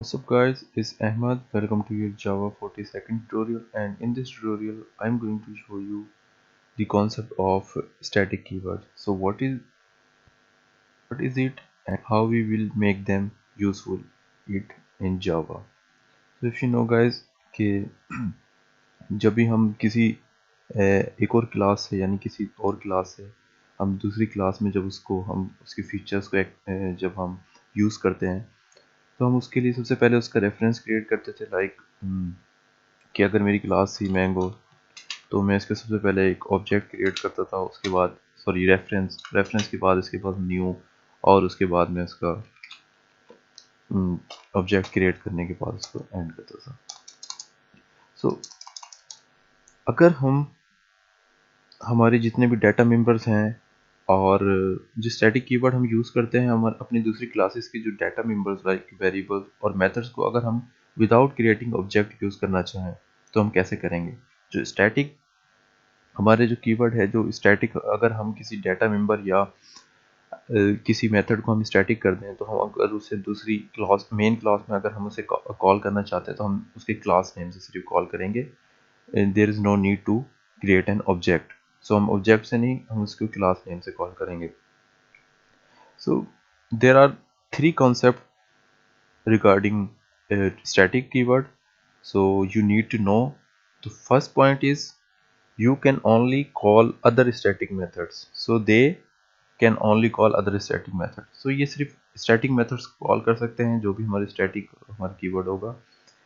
What's up guys, it's Ahmad. Welcome to your Java 42nd tutorial, and in this tutorial I'm going to show you the concept of static keyword. So what is it and how we will make them useful it in Java. So if you know guys कि जब भी हम किसी एक और class से यानी किसी और क्लास से हम दूसरी क्लास में जब उसको हम उसके फीचर्स को जब हम यूज़ करते हैं तो हम उसके लिए सबसे पहले उसका रेफरेंस क्रिएट करते थे लाइक कि अगर मेरी क्लास थी मैंगो तो मैं इसके सबसे पहले एक ऑब्जेक्ट क्रिएट करता था, उसके बाद सॉरी रेफरेंस के बाद इसके पास न्यू, और उसके बाद मैं इसका ऑब्जेक्ट क्रिएट करने के बाद उसको एंड करता था। सो अगर हम हमारे जितने भी डाटा मेंबर्स हैं और जो स्टैटिक कीवर्ड हम यूज़ करते हैं हमारे अपनी दूसरी क्लासेस के जो डाटा मेंबर्स लाइक वेरिएबल्स और मेथड्स को अगर हम विदाउट क्रिएटिंग ऑब्जेक्ट यूज़ करना चाहें तो हम कैसे करेंगे। जो स्टैटिक हमारे जो कीवर्ड है, जो स्टैटिक अगर हम किसी डाटा मेंबर या किसी मेथड को हम स्टैटिक कर दें तो हम अगर उसे दूसरी क्लास मेन क्लास में अगर हम उसे कॉल करना चाहते हैं तो हम उसके क्लास नेम से सिर्फ कॉल करेंगे। There is no need to create an object. So हम ऑब्जेक्ट से नहीं, हम उसको क्लास नेम से कॉल करेंगे। So there are three concept regarding a static keyword, so you need to know. The first point is you can only call other static methods, so they can only call other static methods। so ये सिर्फ static methods call कर सकते हैं जो भी हमारे static हमारा keyword होगा।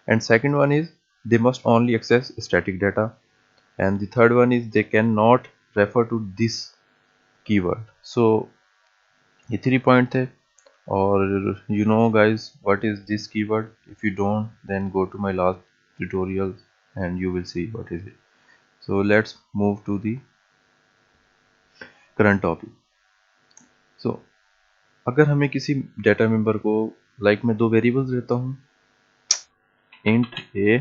and second one is they must only access static data, and the third one is they cannot refer to this keyword। so ये थ्री पॉइंट थे। और you know guys what is this keyword? If you don't, then go to my last tutorial and you will see what is it। so let's move to the current topic। so अगर हमें किसी data member को like मैं दो variables देता हूँ, int a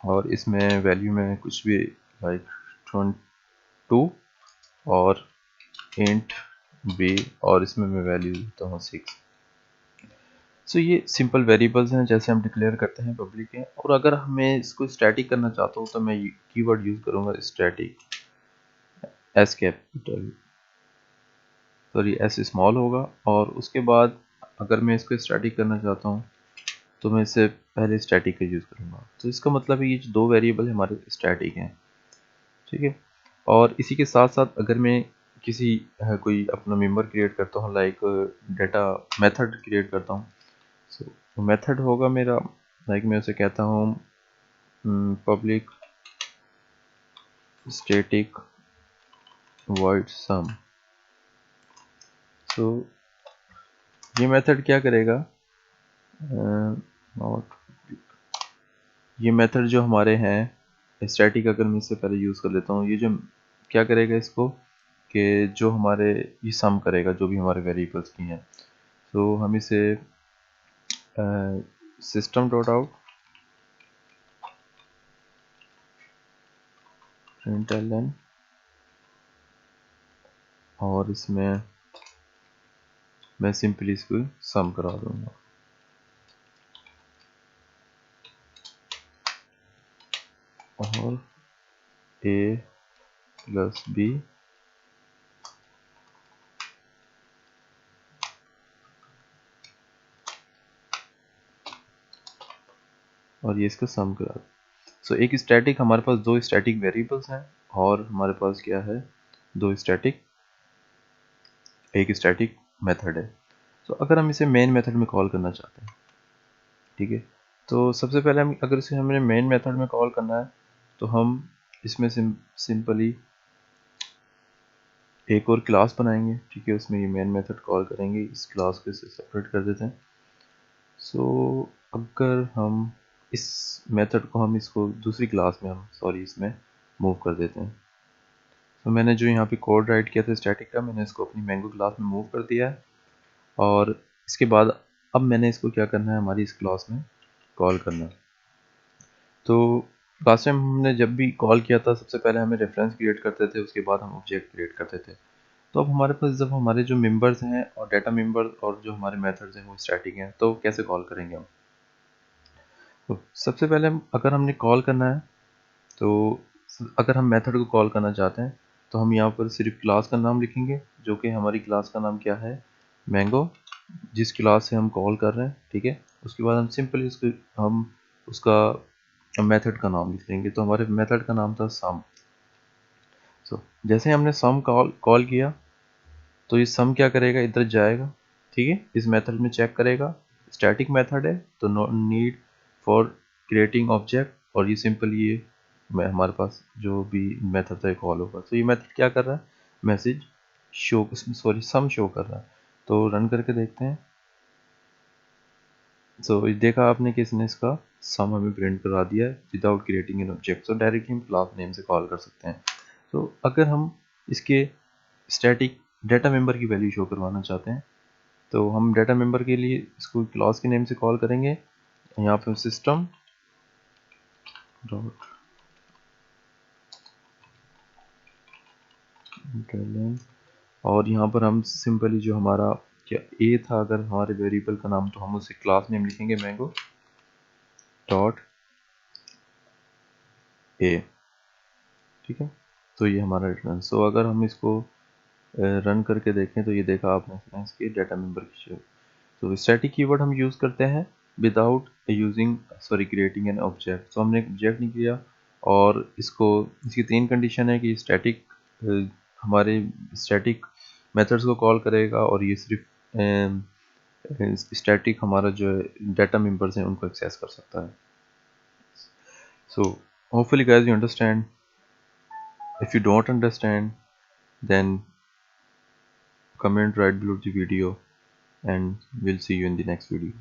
और इसमें वैल्यू में कुछ भी लाइक 2 और int b और इसमें मैं वैल्यू देता हूँ 6। सो ये सिंपल वेरिएबल्स हैं जैसे हम डिक्लेयर करते हैं पब्लिक है। और अगर मैं इसको स्टैटिक करना चाहता हूँ तो मैं कीवर्ड यूज़ करूँगा static, S capital sorry S small होगा। और उसके बाद अगर मैं इसको स्टैटिक करना चाहता हूँ तो मैं इससे पहले स्टैटिक का यूज़ करूँगा। तो इसका मतलब है ये जो दो वेरिएबल हमारे स्टैटिक हैं, ठीक है। और इसी के साथ साथ अगर मैं किसी कोई अपना मेंबर क्रिएट करता हूँ लाइक डाटा मेथड क्रिएट करता हूँ, सो मेथड होगा मेरा लाइक मैं उसे कहता हूँ पब्लिक स्टैटिक void sum। तो ये मेथड क्या करेगा, नॉट ये मेथड जो हमारे हैं स्टैटिक अगर मैं इससे पहले यूज़ कर लेता हूँ, ये जो क्या करेगा इसको कि जो हमारे ये सम करेगा जो भी हमारे वेरिएबल्स की हैं। तो हम इसे सिस्टम डॉट आउट प्रिंटलन और इसमें मैं सिंपली इसको सम करा दूंगा। और a प्लस बी और ये इसका सम करा। सो एक स्टैटिक हमारे पास दो स्टैटिक वेरिएबल्स हैं और हमारे पास क्या है, दो स्टैटिक एक स्टैटिक मेथड है। तो अगर हम इसे मेन मेथड में कॉल करना चाहते हैं, ठीक है, तो सबसे पहले हम अगर इसे हमें मेन मेथड में कॉल करना है तो हम इसमें सिंपली एक और क्लास बनाएंगे, ठीक है, उसमें ये मेन मेथड कॉल करेंगे। इस क्लास को इसे सेपरेट कर देते हैं। सो अगर हम इस मेथड को हम इसको दूसरी क्लास में हम सॉरी इसमें मूव कर देते हैं। तो मैंने जो यहाँ पे कोड राइट किया था स्टैटिक का, मैंने इसको अपनी मैंगो क्लास में मूव कर दिया है। और इसके बाद अब मैंने इसको क्या करना है, हमारी इस क्लास में कॉल करना है। तो लास्ट टाइम हमने जब भी कॉल किया था सबसे पहले हमें रेफरेंस क्रिएट करते थे, उसके बाद हम ऑब्जेक्ट क्रिएट करते थे। तो अब हमारे पास जब हमारे जो मेंबर्स हैं और डाटा मेंबर और जो हमारे मेथड्स हैं वो स्टैटिक हैं, तो कैसे कॉल करेंगे हम। तो सबसे पहले अगर हमने कॉल करना है, तो अगर हम मेथड को कॉल करना चाहते हैं तो हम यहाँ पर सिर्फ क्लास का नाम लिखेंगे, जो कि हमारी क्लास का नाम क्या है, मैंगो, जिस क्लास से हम कॉल कर रहे हैं। ठीक है, उसके बाद हम सिंपली हम उसका मेथड का नाम लिख देंगे। तो हमारे मेथड का नाम था सम। सो जैसे हमने सम कॉल किया तो ये सम क्या करेगा, इधर जाएगा। ठीक है, इस मेथड में चेक करेगा, स्टैटिक मेथड है तो no need for creating object, और ये सिंपल ये हमारे पास जो भी मेथड था कॉल होगा। तो ये मेथड क्या कर रहा है, मैसेज शो, सॉरी सम शो कर रहा है। तो रन करके देखते हैं। सो देखा आपने कि इसने इसका सम हमें प्रिंट करा दिया है without creating an object. So directly हम क्लास नेम से कॉल कर सकते हैं। तो अगर हम इसके स्टैटिक डाटा मेंबर की वैल्यू शो करवाना चाहते हैं तो हम डाटा मेंबर के लिए इसको क्लास के नेम से कॉल करेंगे। यहाँ पे सिस्टम डॉट और यहाँ पर हम सिंपली जो हमारा क्या ए था, अगर हमारे वेरिएबल का नाम, तो हम उसे क्लास नेम लिखेंगे मैंगो डॉट ए। ठीक है, तो ये हमारा रिटर्न। सो अगर हम इसको रन करके देखें तो ये देखा आपने इसके डाटा मेंबर की। तो स्टैटिक कीवर्ड हम यूज़ करते हैं without using sorry creating an object. तो हमने एक ऑब्जेक्ट नहीं किया, और इसको इसकी तीन कंडीशन है कि स्टैटिक हमारे स्टैटिक मेथड्स को कॉल करेगा, और ये सिर्फ स्टैटिक हमारा जो है डाटा मेंबर्स हैं उनको एक्सेस कर सकता है। So hopefully guys you understand. If you don't understand then comment right below the video, and we'll see you in the next video.